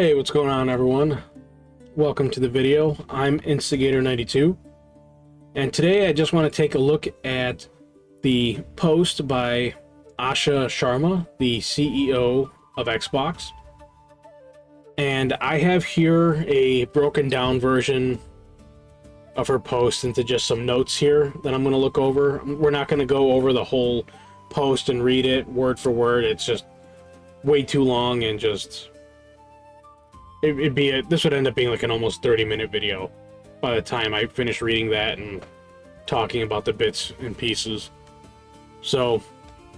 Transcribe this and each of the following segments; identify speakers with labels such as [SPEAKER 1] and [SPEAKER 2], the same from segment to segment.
[SPEAKER 1] Hey, what's going on, everyone? Welcome to the video. I'm Instigator92, and today I just want to take a look at the post by Asha Sharma, the CEO of Xbox. And I have here a broken down version of her post into just some notes here that I'm going to look over. We're not going to go over the whole post and read it word for word. It's just way too long, and just this would end up being like an almost 30-minute video by the time I finish reading that and talking about the bits and pieces. So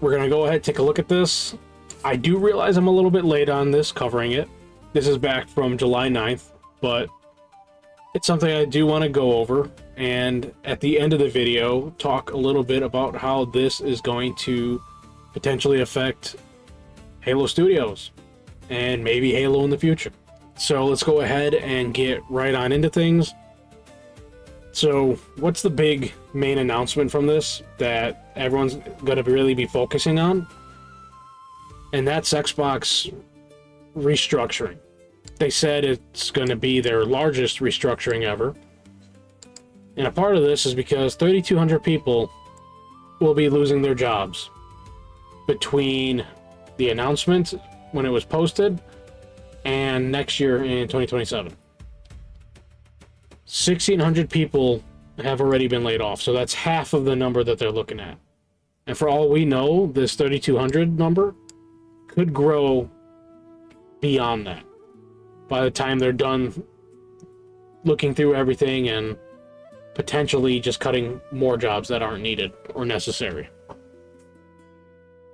[SPEAKER 1] we're gonna go ahead, take a look at this. I do realize I'm a little bit late on this covering it. This is back from July 9th, but it's something I do want to go over, and at the end of the video talk a little bit about how this is going to potentially affect Halo Studios and maybe Halo in the future. So let's go ahead and get right on into things. So what's the big main announcement from this that everyone's going to really be focusing on? And that's Xbox restructuring. They said it's going to be their largest restructuring ever. And a part of this is because 3,200 people will be losing their jobs between the announcement when it was posted and next year in 2027. 1,600 people have already been laid off, so that's half of the number that they're looking at. And for all we know, this 3,200 number could grow beyond that by the time they're done looking through everything and potentially just cutting more jobs that aren't needed or necessary.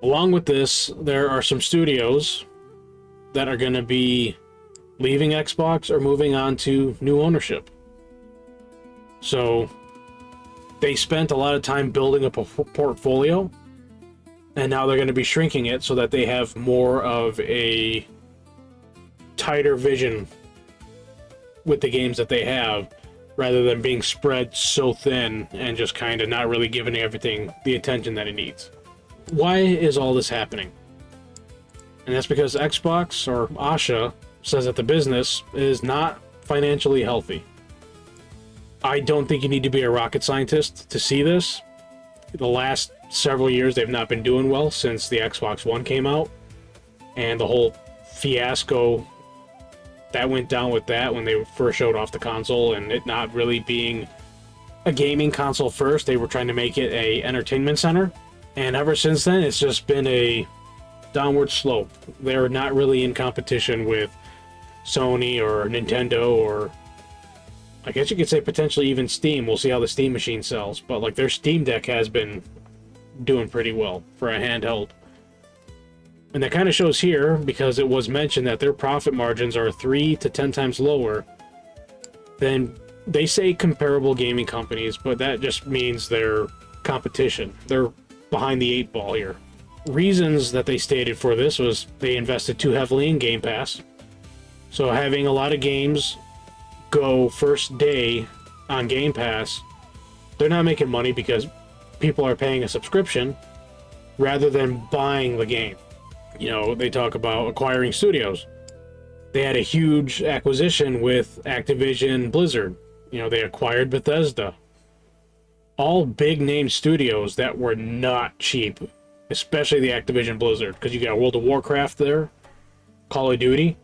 [SPEAKER 1] Along with this, there are some studios that are going to be leaving Xbox or moving on to new ownership. So they spent a lot of time building up a portfolio, and now they're going to be shrinking it so that they have more of a tighter vision with the games that they have, rather than being spread so thin and just kind of not really giving everything the attention that it needs. Why is all this happening? And that's because Xbox, or Asha, says that the business is not financially healthy. I don't think you need to be a rocket scientist to see this. The last several years they've not been doing well since the Xbox One came out, and the whole fiasco that went down with that when they first showed off the console, and it not really being a gaming console first. They were trying to make it a entertainment center, and ever since then it's just been a downward slope. They're not really in competition with Sony or Nintendo, or I guess you could say potentially even Steam. We'll see how the Steam machine sells, but like their Steam Deck has been doing pretty well for a handheld. And that kind of shows here because it was mentioned that their profit margins are 3 to 10 times lower than, they say, comparable gaming companies, but that just means their competition. They're behind the 8 ball here. Reasons that they stated for this was they invested too heavily in Game Pass. So having a lot of games go first day on Game Pass, they're not making money because people are paying a subscription rather than buying the game. You know, they talk about acquiring studios. They had a huge acquisition with Activision Blizzard. You know, they acquired Bethesda. All big name studios that were not cheap, especially the Activision Blizzard, because you got World of Warcraft there, Call of Duty,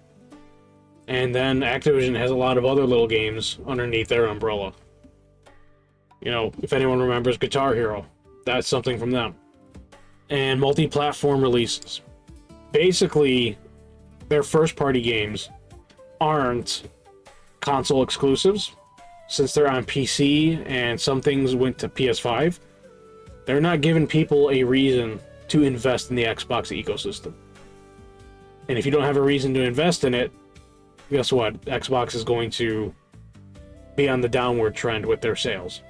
[SPEAKER 1] and then Activision has a lot of other little games underneath their umbrella. You know, if anyone remembers Guitar Hero, that's something from them. And multi-platform releases. Basically, their first-party games aren't console exclusives, since they're on PC and some things went to PS5. They're not giving people a reason to invest in the Xbox ecosystem. And if you don't have a reason to invest in it, guess what? Xbox is going to be on the downward trend with their sales.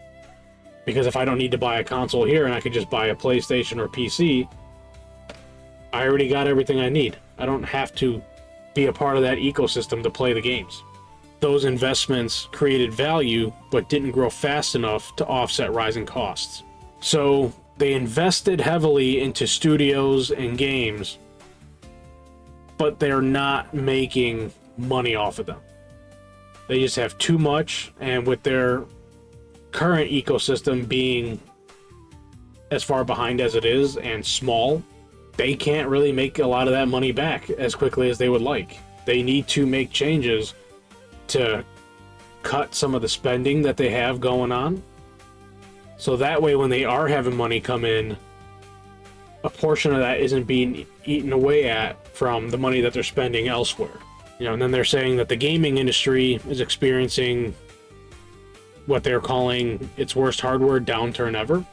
[SPEAKER 1] Because if I don't need to buy a console here and I could just buy a PlayStation or PC, I already got everything I need. I don't have to be a part of that ecosystem to play the games. Those investments created value, but didn't grow fast enough to offset rising costs. So they invested heavily into studios and games, but they're not making money off of them. They just have too much, and with their current ecosystem being as far behind as it is and small, they can't really make a lot of that money back as quickly as they would like. They need to make changes to cut some of the spending that they have going on, so that way when they are having money come in, a portion of that isn't being eaten away at from the money that they're spending elsewhere. You know, and then they're saying that the gaming industry is experiencing what they're calling its worst hardware downturn ever.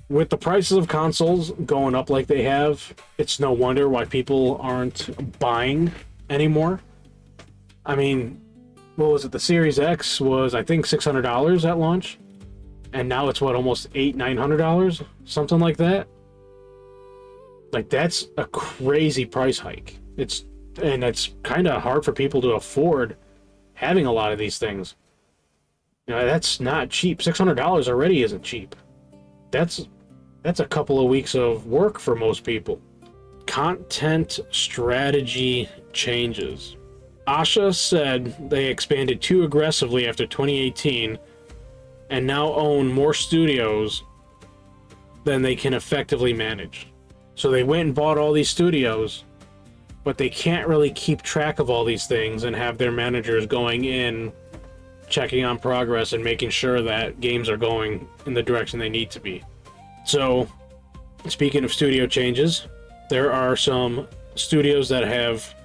[SPEAKER 1] With the prices of consoles going up like they have, it's no wonder why people aren't buying anymore. I mean, what was it? The Series X was, I think, $600 at launch. And now it's what, almost $900? Something like that? Like, that's a crazy price hike. It's kind of hard for people to afford having a lot of these things. You know, that's not cheap. $600 already isn't cheap. That's a couple of weeks of work for most people. Content strategy changes. Asha said they expanded too aggressively after 2018 and now own more studios than they can effectively manage. So they went and bought all these studios, but they can't really keep track of all these things and have their managers going in, checking on progress and making sure that games are going in the direction they need to be. So, speaking of studio changes, there are some studios that have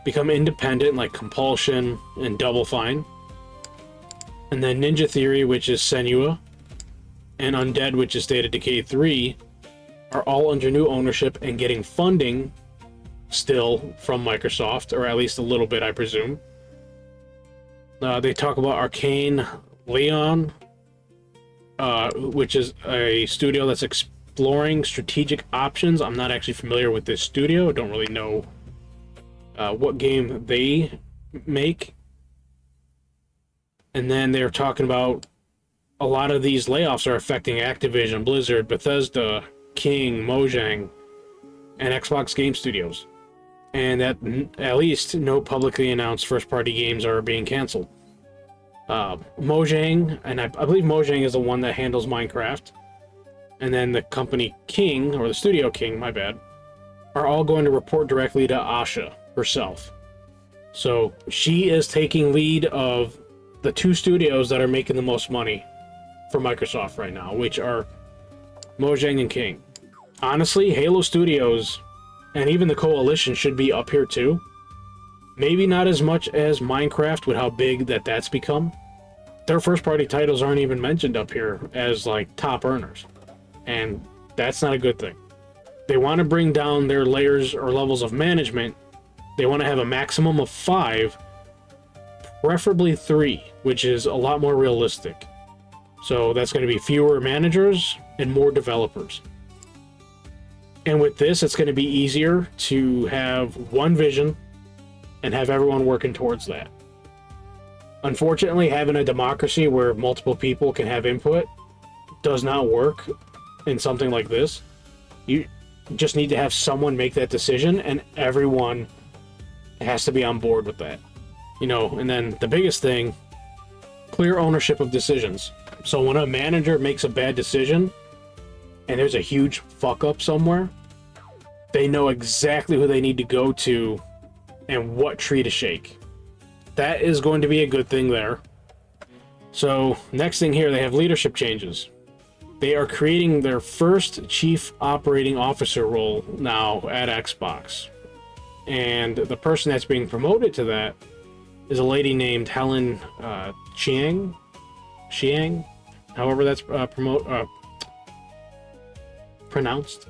[SPEAKER 1] become independent, like Compulsion and Double Fine. And then Ninja Theory, which is Senua, and Undead, which is State of Decay 3, are all under new ownership and getting funding still from Microsoft, or at least a little bit, I presume. They talk about Arcane Leon, which is a studio that's exploring strategic options. I'm not actually familiar with this studio. I don't really know what game they make. And then they're talking about a lot of these layoffs are affecting Activision, Blizzard, Bethesda, King, Mojang, and Xbox Game Studios. And that at least no publicly announced first-party games are being canceled. Mojang, and I believe Mojang is the one that handles Minecraft, and then the company King, or the studio King, my bad, are all going to report directly to Asha herself. So she is taking lead of the two studios that are making the most money for Microsoft right now, which are Mojang and King. Honestly, Halo Studios and even the Coalition should be up here too. Maybe not as much as Minecraft with how big that's become. Their first-party titles aren't even mentioned up here as, like, top earners. And that's not a good thing. They want to bring down their layers or levels of management. They want to have a maximum of 5, preferably 3, which is a lot more realistic. So that's going to be fewer managers and more developers. And with this, it's going to be easier to have one vision and have everyone working towards that. Unfortunately, having a democracy where multiple people can have input does not work in something like this. You just need to have someone make that decision, and everyone has to be on board with that. You know, and then the biggest thing, clear ownership of decisions. So when a manager makes a bad decision and there's a huge fuck up somewhere, they know exactly who they need to go to and what tree to shake. That is going to be a good thing there. So next thing here, they have leadership changes. They are creating their first chief operating officer role now at Xbox. And the person that's being promoted to that is a lady named Helen Chiang, however that's pronounced.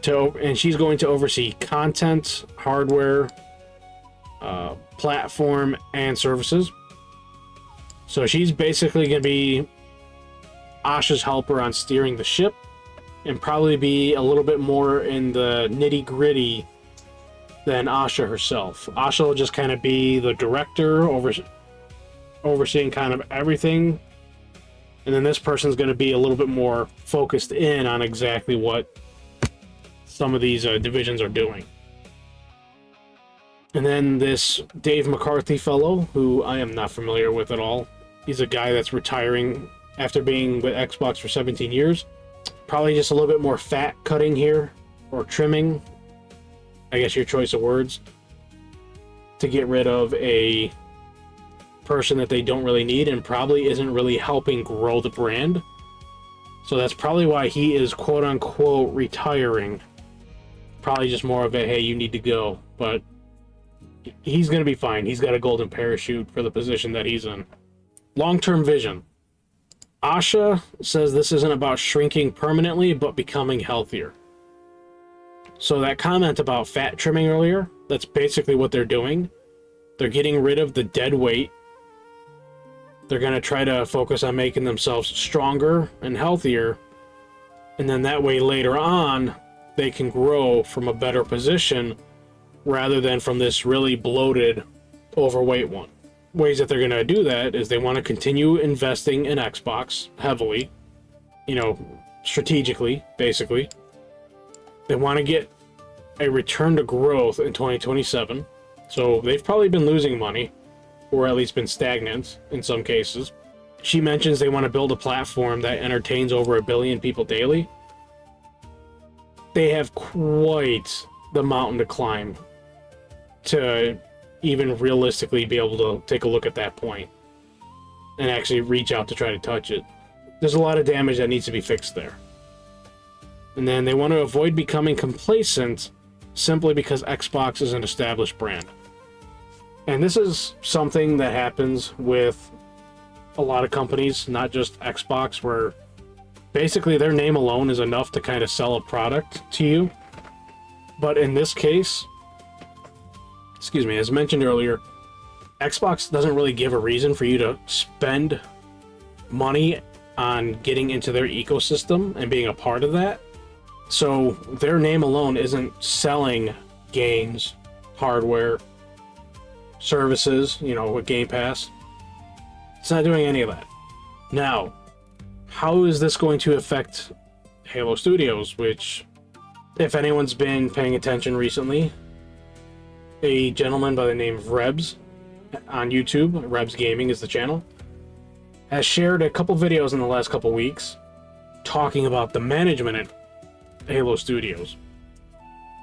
[SPEAKER 1] And she's going to oversee content, hardware, platform, and services. So she's basically going to be Asha's helper on steering the ship, and probably be a little bit more in the nitty-gritty than Asha herself. Asha will just kind of be the director, overseeing kind of everything, and then this person's going to be a little bit more focused in on exactly what some of these divisions are doing. And then this Dave McCarthy fellow, who I am not familiar with at all. He's a guy that's retiring after being with Xbox for 17 years. Probably just a little bit more fat cutting here, or trimming, I guess your choice of words, to get rid of a person that they don't really need and probably isn't really helping grow the brand. So that's probably why he is quote-unquote retiring. Probably just more of a, hey, you need to go. But he's going to be fine. He's got a golden parachute for the position that he's in. Long-term vision. Asha says this isn't about shrinking permanently, but becoming healthier. So that comment about fat trimming earlier, that's basically what they're doing. They're getting rid of the dead weight. They're going to try to focus on making themselves stronger and healthier. And then that way later on, they can grow from a better position rather than from this really bloated, overweight one. Ways that they're going to do that is they want to continue investing in Xbox heavily, strategically, basically. They want to get a return to growth in 2027. So they've probably been losing money, or at least been stagnant in some cases. She mentions they want to build a platform that entertains over 1 billion people daily. They have quite the mountain to climb to even realistically be able to take a look at that point and actually reach out to try to touch it. There's a lot of damage that needs to be fixed there. And then they want to avoid becoming complacent simply because Xbox is an established brand. And this is something that happens with a lot of companies, not just Xbox, where basically their name alone is enough to kind of sell a product to you. But in this case, as mentioned earlier, Xbox doesn't really give a reason for you to spend money on getting into their ecosystem and being a part of that. So their name alone isn't selling games, hardware, services, with Game Pass. It's not doing any of that. Now, how is this going to affect Halo Studios, which, if anyone's been paying attention recently, a gentleman by the name of Rebs on YouTube, Rebs Gaming is the channel, has shared a couple videos in the last couple weeks talking about the management at Halo Studios.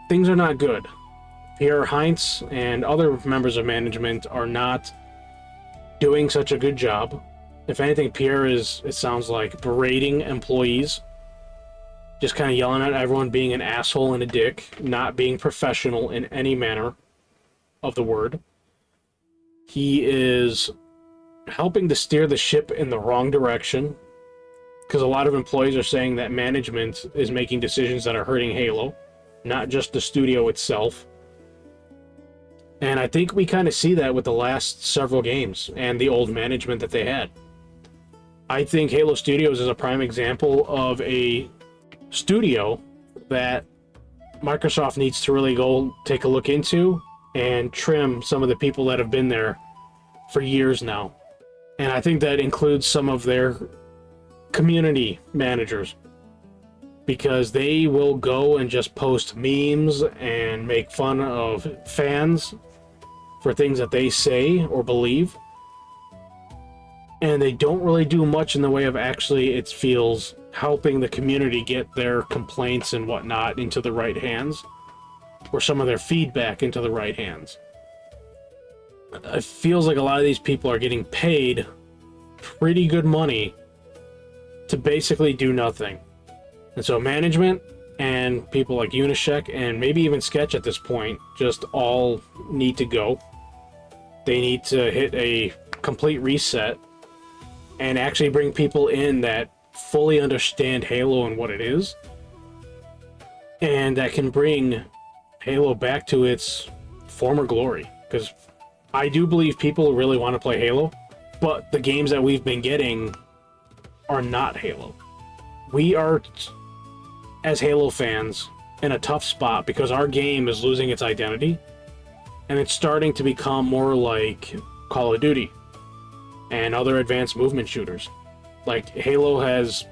[SPEAKER 1] Things are not good. Pierre Heinz and other members of management are not doing such a good job. If anything, Pierre is, it sounds like, berating employees, just kind of yelling at everyone, being an asshole and a dick, not being professional in any manner of the word. He is helping to steer the ship in the wrong direction, because a lot of employees are saying that management is making decisions that are hurting Halo, not just the studio itself. And I think we kind of see that with the last several games and the old management that they had. I think Halo Studios is a prime example of a studio that Microsoft needs to really go take a look into and trim some of the people that have been there for years now. And I think that includes some of their community managers, because they will go and just post memes and make fun of fans for things that they say or believe. And they don't really do much in the way of actually, it feels, helping the community get their complaints and whatnot into the right hands, or some of their feedback into the right hands. It feels like a lot of these people are getting paid pretty good money to basically do nothing. And so management and people like Unisec and maybe even Sketch at this point just all need to go. They need to hit a complete reset and actually bring people in that fully understand Halo and what it is, and that can bring Halo back to its former glory. Because I do believe people really want to play Halo, but the games that we've been getting are not Halo. We are, as Halo fans, in a tough spot because our game is losing its identity, and it's starting to become more like Call of Duty and other advanced movement shooters. Like, Halo has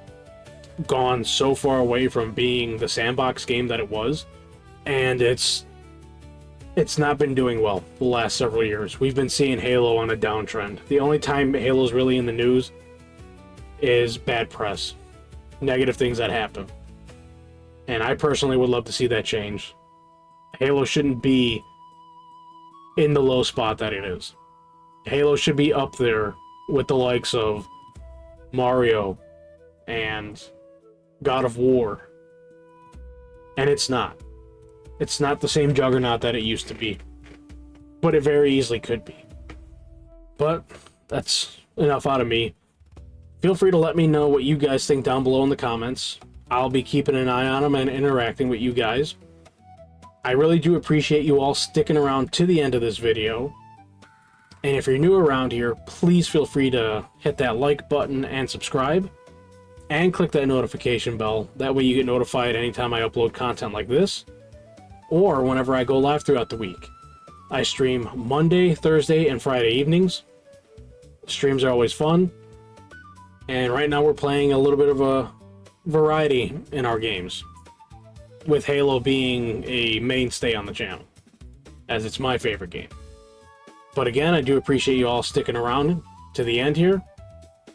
[SPEAKER 1] gone so far away from being the sandbox game that it was, and it's it's not been doing well the last several years. We've been seeing Halo on a downtrend. The only time Halo's really in the news is bad press, negative things that happen. And I personally would love to see that change. Halo shouldn't be in the low spot that it is. Halo should be up there with the likes of Mario and God of War. And it's not. It's not the same juggernaut that it used to be. But it very easily could be. But that's enough out of me. Feel free to let me know what you guys think down below in the comments. I'll be keeping an eye on them and interacting with you guys. I really do appreciate you all sticking around to the end of this video. And if you're new around here, please feel free to hit that like button and subscribe. And click that notification bell. That way you get notified anytime I upload content like this. Or whenever I go live throughout the week. I stream Monday, Thursday, and Friday evenings. Streams are always fun. And right now we're playing a little bit of a variety in our games. With Halo being a mainstay on the channel. As it's my favorite game. But again, I do appreciate you all sticking around to the end here.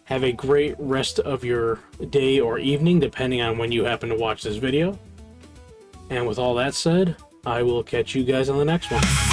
[SPEAKER 1] Have a great rest of your day or evening, depending on when you happen to watch this video. And with all that said, I will catch you guys on the next one.